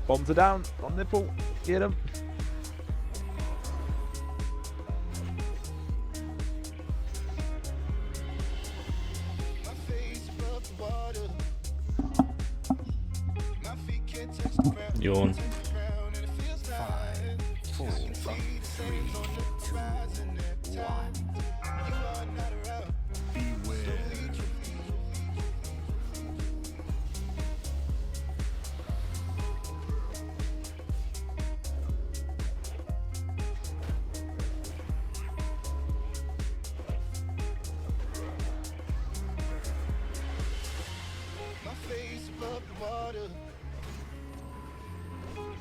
Bombs are down on nipple. Get him. Yawn. 5, 4, 3, 2, 1.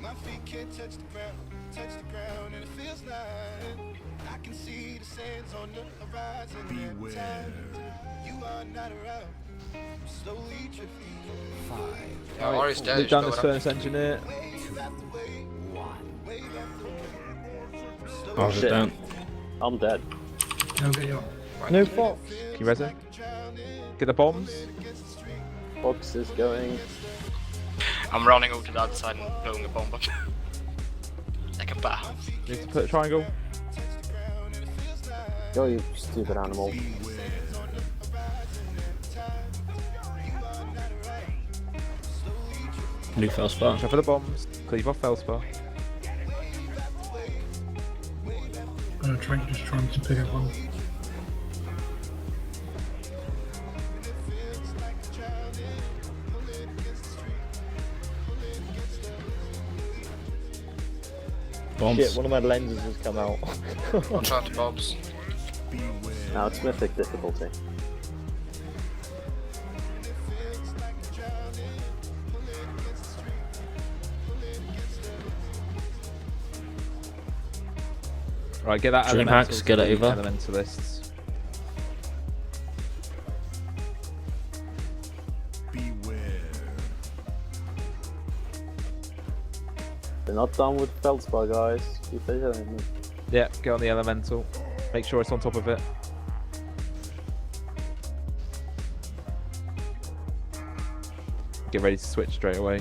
My feet can't touch the ground, and it feels like I can see the sands on the horizon. Every time you are not around, I'm slowly drifting. 5, Yeah, Ori's dead. Luke you down should this go with furnace engineer. 1. Oh, shit. Down. I'm dead. Okay, yo. No Fox. Can you res it? Get the bombs. Fox is going. I'm running over to the other side and blowing a bomb up. Like a bat. Need to put a triangle. Go, you stupid animal. New Felspar. Watch out for the bombs. Cleave off Felspar. I'm just trying to pick up one. Bombs. Shit, one of my lenses has come out. Watch out the bombs. Now it's mythic difficulty. Right, get that Dream elemental. hacks, get it over. Elementalists. They're not done with Feldspar, guys. Keep hitting me. Yeah, get on the elemental. Make sure it's on top of it. Get ready to switch straight away.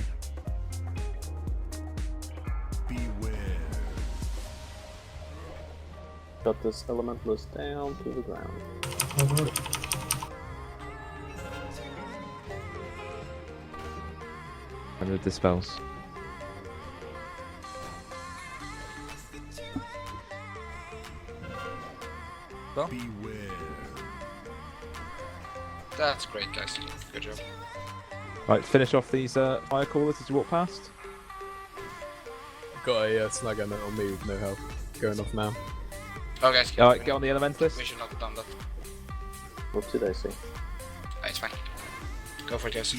Got this elementalist down to the ground. Over. And it dispels. That's great, guys. Good job. Right, finish off these fire callers as you walk past. Got a snag element on me with no health. Going off now. Oh, guys. Alright, get on the elementalist. We should not have done that. What did I see? Ah, it's fine. Go for it, guys.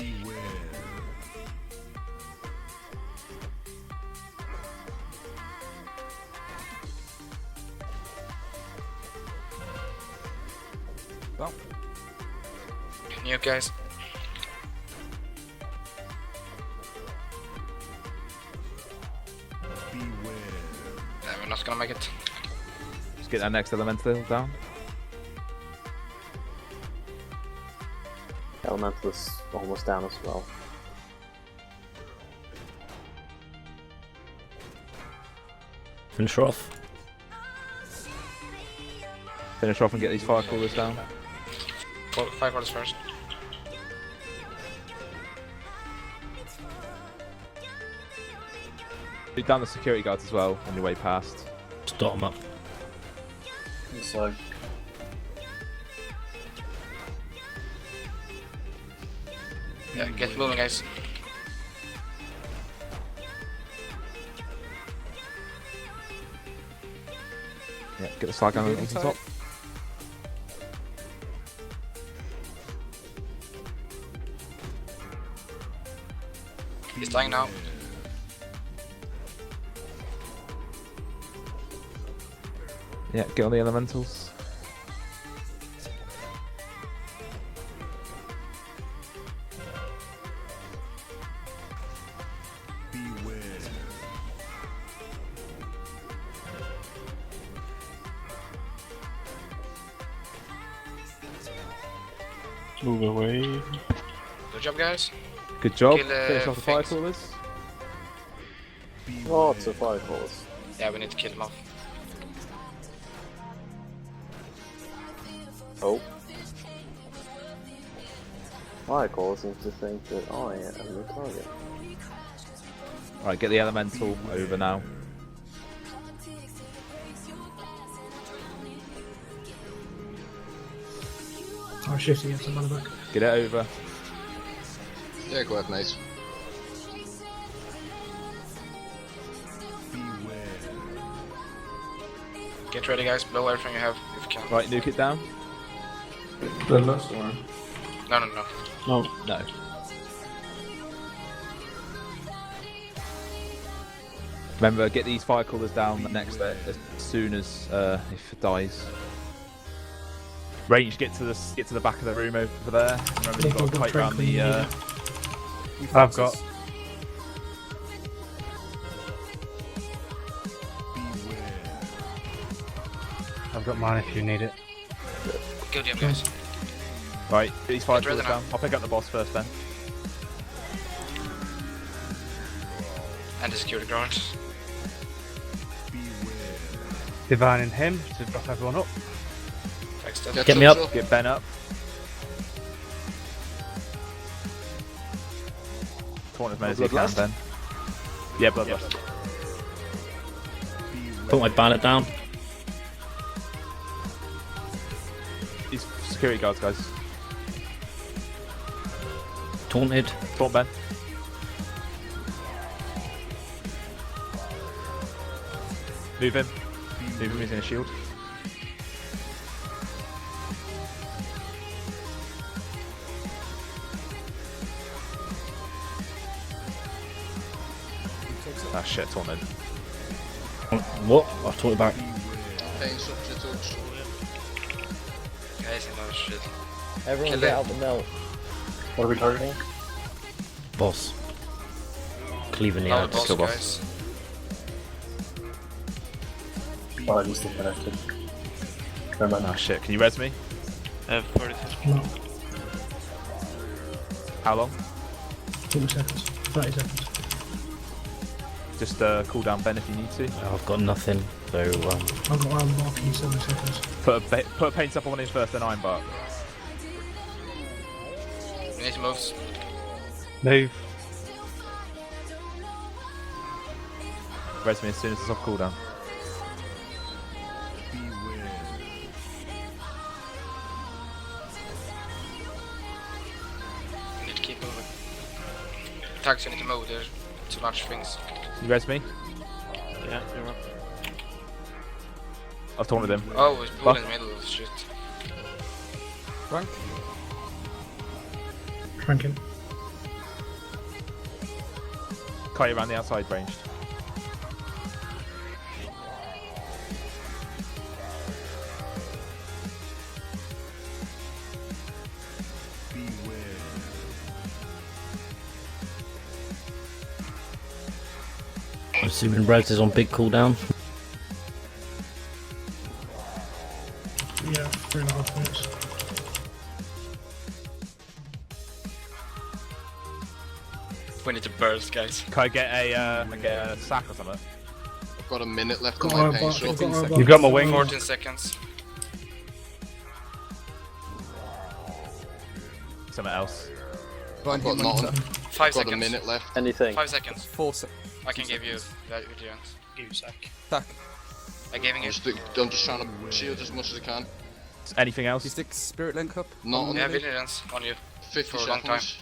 New guys. Yeah, we're not gonna make it. Just get that next elemental down. Elementalist almost down as well. Finish her off. Finish off and get these fire callers down. 5 orders first. Be down the security guards as well on your way past. Just dot them up. So, Yeah, get moving, guys. Yeah, get the slag gun on the top. He's dying now. Yeah, get on the elementals. Move away. Good job, guys. Good job. Kill, Finish off the fire things. callers. Oh, it's a fire calls. Yeah, we need to kill them off. Oh. Fire calls seems to think that I am the target. Right, get the elemental over now. Oh shit, he gets some mana back. Get it over. Yeah, go ahead, mate. Get ready, guys. Blow everything you have if you can. Right, nuke it down. Bloodlust or? No. No. Remember, get these fire callers down next there as soon as if it dies. Range, get to the back of the room over there. Remember, you've got to kite around the. I've got. I've got mine if you need it. Good job, guys. Right, get these fire Get ready callers now. down. I'll pick up the boss first, Ben. And the security guards. Divining him to drop everyone up. Thanks, Dad. Get me up. Get Ben up. Taunt as many as you can, Bloodlust? Ben. Yeah, bloodlust. Put my bandit down. These security guards, guys. Taunted. Taunt Ben. Move him. Move him, he's in a shield. Ah shit, taunted. What? I've taunted back. Pain substitutes. Guys, I know shit. Everyone Kill get it. out the melt. What are we targeting? Boss. Cleaving the Now the ads. boss, kill boss. guys. Oh, he's still connected. Never mind. Ah shit, can you res me? No, How long? 40 seconds. 30 seconds. Just cool down Ben if you need to. Oh, I've got nothing. So, I've got iron bark in 7 seconds. Put a paint up on one of his first, then iron bark. We need to move. Move. Res me as soon as it's off cooldown. We need to keep moving. Tags, you need to move. There's too much things. Can you res me? Yeah, you're up. I've taunted him. Oh, he's pulling in the middle of shit. Rank. Franken. Kite around the outside ranged. I'm assuming Res is on big cooldown. Yeah, 3.5 minutes. We need to burst, guys. Can I get a sack or something? I've got a minute left on Got my iron pain bark. sub. Got iron bark. You've got my wing. 14 seconds. Something else. I've got not. 5 I've got a seconds. minute left. Anything. 5 seconds. 4 sec. I can give you that with your hands. Give you a sec. Tack. I'm giving you. I'm just trying to shield as much as I can. Anything Do you else? stick spirit link up? Not on Yeah, me. vigilance on you. 50 for a long time. seconds.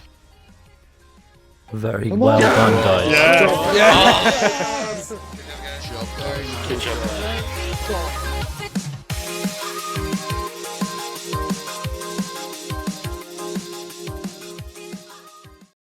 Very well done, guys. Job, guys. Good job.